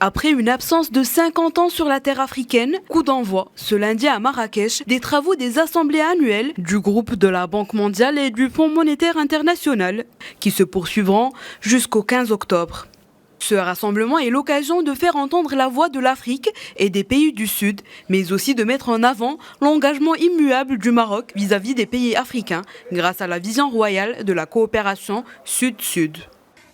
Après une absence de 50 ans sur la terre africaine, coup d'envoi ce lundi à Marrakech des travaux des assemblées annuelles du groupe de la Banque mondiale et du Fonds monétaire international qui se poursuivront jusqu'au 15 octobre. Ce rassemblement est l'occasion de faire entendre la voix de l'Afrique et des pays du Sud, mais aussi de mettre en avant l'engagement immuable du Maroc vis-à-vis des pays africains grâce à la vision royale de la coopération Sud-Sud.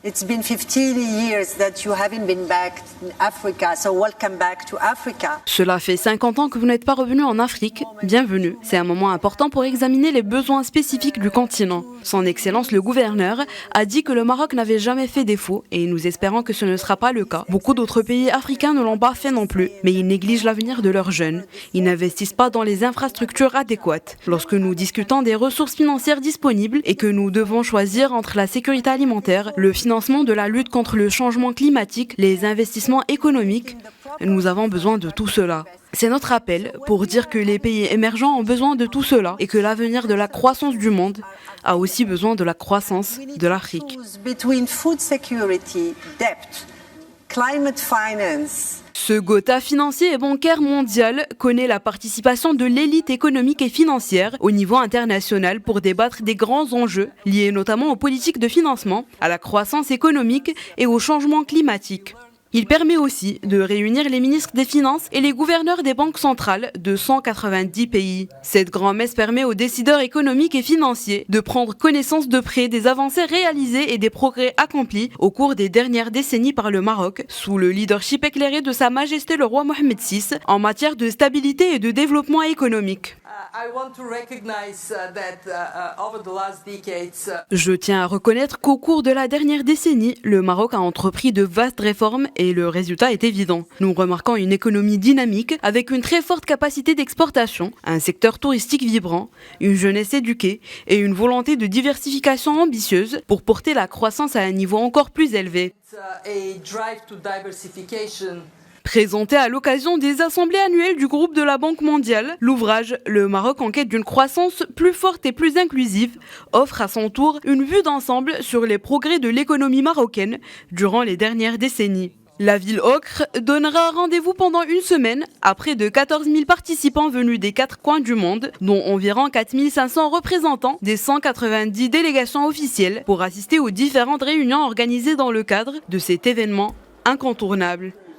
It's been 50 years that you haven't been back in Africa, so welcome back to Africa. Cela fait 50 ans que vous n'êtes pas revenu en Afrique. Bienvenue. C'est un moment important pour examiner les besoins spécifiques du continent. Son Excellence le gouverneur a dit que le Maroc n'avait jamais fait défaut et nous espérons que ce ne sera pas le cas. Beaucoup d'autres pays africains ne l'ont pas fait non plus, mais ils négligent l'avenir de leurs jeunes. Ils n'investissent pas dans les infrastructures adéquates. Lorsque nous discutons des ressources financières disponibles et que nous devons choisir entre la sécurité alimentaire, le financement de la lutte contre le changement climatique, les investissements économiques, nous avons besoin de tout cela. C'est notre appel pour dire que les pays émergents ont besoin de tout cela et que l'avenir de la croissance du monde a aussi besoin de la croissance de l'Afrique. Ce Gotha financier et bancaire mondial connaît la participation de l'élite économique et financière au niveau international pour débattre des grands enjeux liés notamment aux politiques de financement, à la croissance économique et au changement climatique. Il permet aussi de réunir les ministres des Finances et les gouverneurs des banques centrales de 190 pays. Cette grand-messe permet aux décideurs économiques et financiers de prendre connaissance de près des avancées réalisées et des progrès accomplis au cours des dernières décennies par le Maroc, sous le leadership éclairé de Sa Majesté le roi Mohamed VI en matière de stabilité et de développement économique. Je tiens à reconnaître qu'au cours de la dernière décennie, le Maroc a entrepris de vastes réformes et le résultat est évident. Nous remarquons une économie dynamique avec une très forte capacité d'exportation, un secteur touristique vibrant, une jeunesse éduquée et une volonté de diversification ambitieuse pour porter la croissance à un niveau encore plus élevé. Présenté à l'occasion des assemblées annuelles du groupe de la Banque mondiale, l'ouvrage « Le Maroc en quête d'une croissance plus forte et plus inclusive » offre à son tour une vue d'ensemble sur les progrès de l'économie marocaine durant les dernières décennies. La ville ocre donnera rendez-vous pendant une semaine à près de 14 000 participants venus des 4 coins du monde, dont environ 4 500 représentants des 190 délégations officielles pour assister aux différentes réunions organisées dans le cadre de cet événement incontournable.